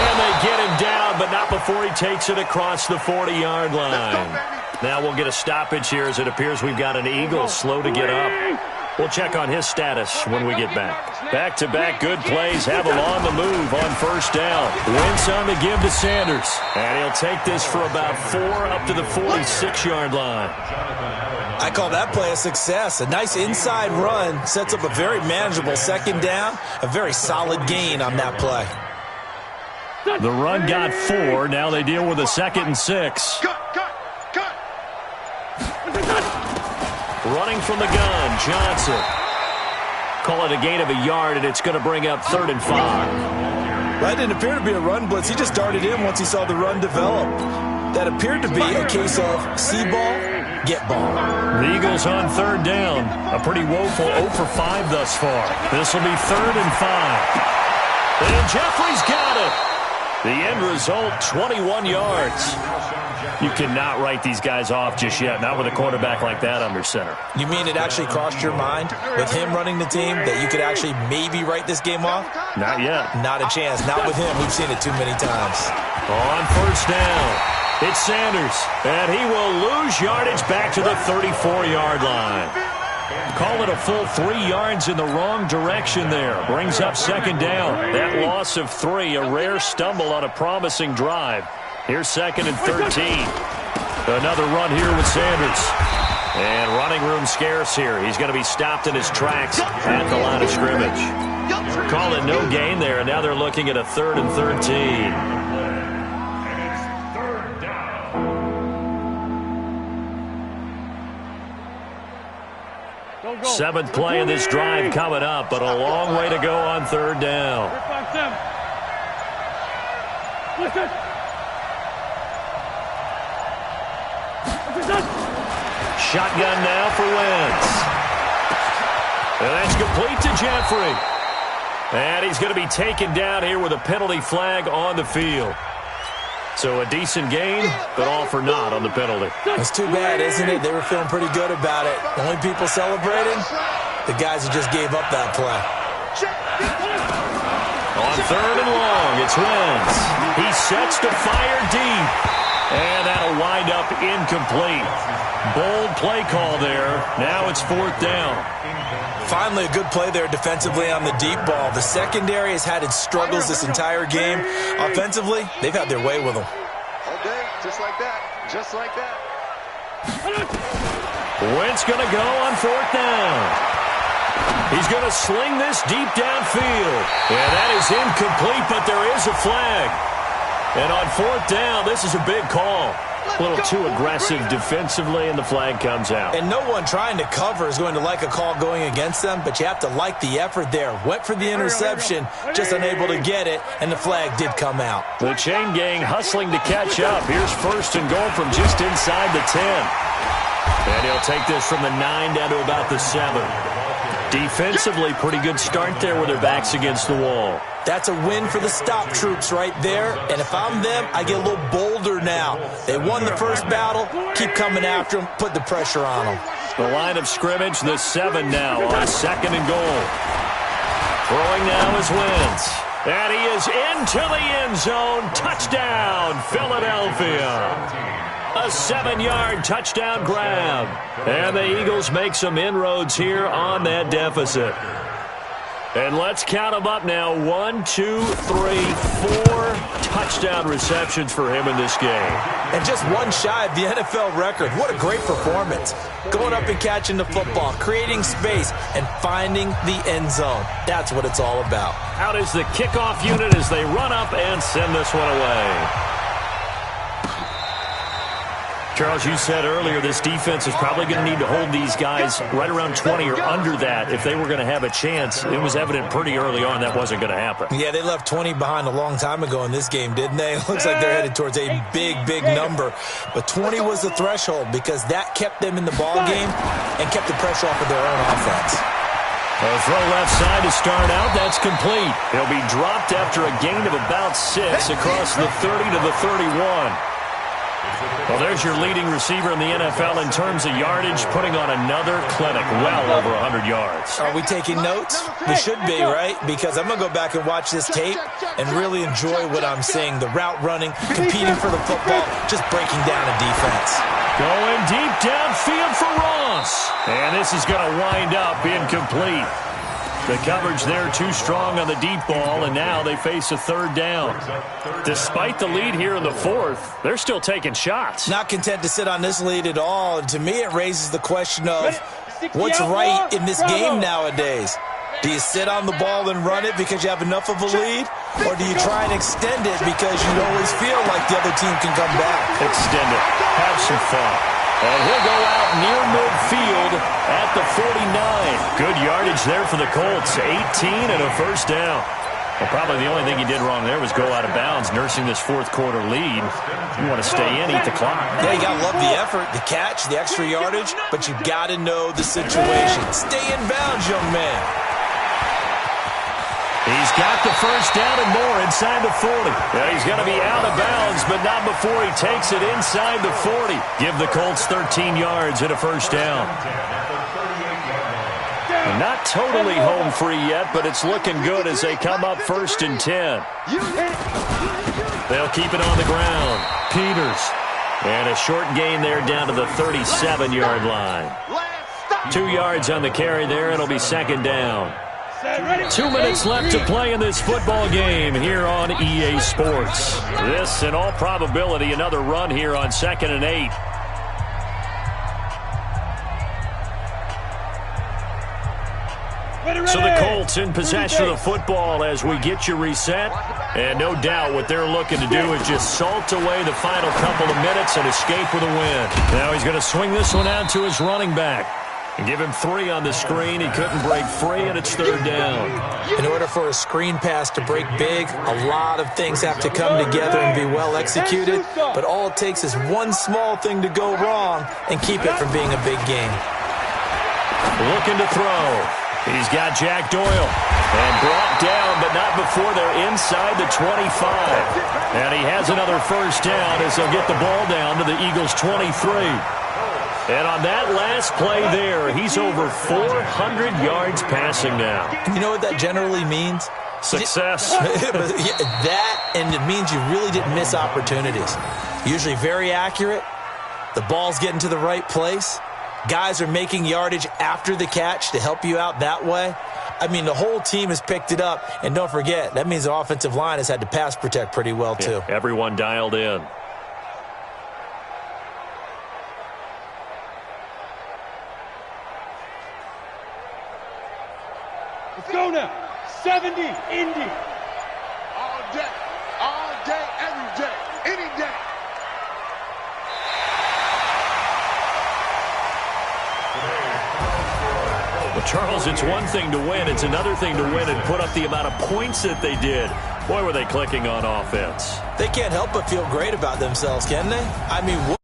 And they get him down, but not before he takes it across the 40-yard line. Now we'll get a stoppage here as it appears we've got an Eagle slow to get up. We'll check on his status when we get back. Back-to-back good plays have him on the move on 1st down. Wentz on the give to Sanders. And he'll take this for about 4 up to the 46-yard line. I call that play a success. A nice inside run sets up a very manageable 2nd down. A very solid gain on that play. The run got 4. Now they deal with a 2nd and 6. Cut. Running from the gun, Johnson. Call it a gain of a yard, and it's going to bring up 3rd and 5. That didn't appear to be a run blitz. He just darted in once he saw the run develop. That appeared to be a case of see ball, get ball. The Eagles on 3rd down. A pretty woeful 0 for 5 thus far. This will be 3rd and 5. And Jeffrey's got it. The end result, 21 yards. You cannot write these guys off just yet, not with a quarterback like that under center. You mean it actually crossed your mind with him running the team that you could actually maybe write this game off? Not yet. Not a chance. Not with him. We've seen it too many times. On 1st down, it's Sanders. And he will lose yardage back to the 34-yard line. Call it a full 3 yards in the wrong direction there. Brings up 2nd down. That loss of 3, a rare stumble on a promising drive. Here's 2nd and 13. Another run here with Sanders. And running room scarce here. He's going to be stopped in his tracks at the line of scrimmage. Call it no gain there, and now they're looking at a 3rd and 13. 7th play of this drive coming up, but a long way to go on 3rd down. Shotgun now for Wentz. And that's complete to Jeffrey. And he's going to be taken down here with a penalty flag on the field. So a decent gain, but all for naught on the penalty. That's too bad, isn't it? They were feeling pretty good about it. The only people celebrating, the guys who just gave up that play. On 3rd and long, it's Wentz. He sets to fire deep. And that'll wind up incomplete. Bold play call there. Now it's 4th down. Finally, a good play there defensively on the deep ball. The secondary has had its struggles this entire game. Offensively, they've had their way with them. Okay, just like that. Just like that. Wentz going to go on 4th down. He's going to sling this deep downfield. And that is incomplete, but there is a flag. And on 4th down, this is a big call. A little too aggressive defensively, and the flag comes out. And no one trying to cover is going to like a call going against them, but you have to like the effort there. Went for the interception, just unable to get it, and the flag did come out. The chain gang hustling to catch up. Here's 1st and goal from just inside the 10. And he'll take this from the 9 down to about the 7. Defensively, pretty good start there with their backs against the wall. That's a win for the stop troops right there. And if I'm them, I get a little bolder now. They won the first battle. Keep coming after them. Put the pressure on them. The line of scrimmage, the 7 now on 2nd and goal. Throwing now is Wentz. And he is into the end zone. Touchdown, Philadelphia. A 7-yard touchdown grab. And the Eagles make some inroads here on that deficit. And let's count them up now. 1, 2, 3, 4 touchdown receptions for him in this game. And just one shy of the NFL record. What a great performance. Going up and catching the football, creating space, and finding the end zone. That's what it's all about. Out is the kickoff unit as they run up and send this one away. Charles, you said earlier this defense is probably going to need to hold these guys right around 20 or under that if they were going to have a chance. It was evident pretty early on that wasn't going to happen. Yeah, they left 20 behind a long time ago in this game, didn't they? It looks like they're headed towards a big, big number. But 20 was the threshold because that kept them in the ball game and kept the pressure off of their own offense. A throw left side to start out. That's complete. He'll be dropped after a gain of about 6 across the 30 to the 31. Well, there's your leading receiver in the NFL in terms of yardage, putting on another clinic, well over 100 yards. Are we taking notes? We should be, right? Because I'm going to go back and watch this tape and really enjoy what I'm seeing. The route running, competing for the football, just breaking down a defense. Going deep downfield for Ross. And this is going to wind up incomplete. The coverage there too strong on the deep ball, and now they face a 3rd down. Despite the lead here in the 4th, they're still taking shots. Not content to sit on this lead at all. And to me, it raises the question of what's right in this game nowadays. Do you sit on the ball and run it because you have enough of a lead? Or do you try and extend it because you always feel like the other team can come back? Extend it. Have some fun. And he'll go out near midfield at the 49. Good yardage there for the Colts. 18 and a 1st down. Well, probably the only thing he did wrong there was go out of bounds, nursing this 4th quarter lead. You want to stay in, eat the clock. Yeah, you got to love the effort, the catch, the extra yardage, but you got to know the situation. Stay in bounds, young man. He's got the 1st down and more inside the 40. Yeah, he's going to be out of bounds, but not before he takes it inside the 40. Give the Colts 13 yards and a 1st down. Not totally home free yet, but it's looking good as they come up 1st and 10. They'll keep it on the ground. Peters. And a short gain there down to the 37-yard line. 2 yards on the carry there. It'll be 2nd down. 2 minutes left to play in this football game here on EA Sports. This, in all probability, another run here on 2nd and 8. So the Colts in possession of the football as we get you reset. And no doubt what they're looking to do is just salt away the final couple of minutes and escape with a win. Now he's going to swing this one out to his running back. And give him 3 on the screen. He couldn't break free, and it's 3rd down. In order for a screen pass to break big, a lot of things have to come together and be well executed. But all it takes is one small thing to go wrong and keep it from being a big game. Looking to throw. He's got Jack Doyle. And brought down, but not before they're inside the 25. And he has another 1st down as they'll get the ball down to the Eagles' 23. And on that last play there, he's over 400 yards passing now. And you know what that generally means? Success. That, and it means you really didn't miss opportunities. Usually very accurate. The ball's getting to the right place. Guys are making yardage after the catch to help you out that way. I mean, the whole team has picked it up. And don't forget, that means the offensive line has had to pass protect pretty well, too. Yeah, everyone dialed in. Let's go now. 70, Indy. All day, every day, any day. Well, Charles, it's one thing to win. It's another thing to win and put up the amount of points that they did. Boy, were they clicking on offense. They can't help but feel great about themselves, can they? I mean,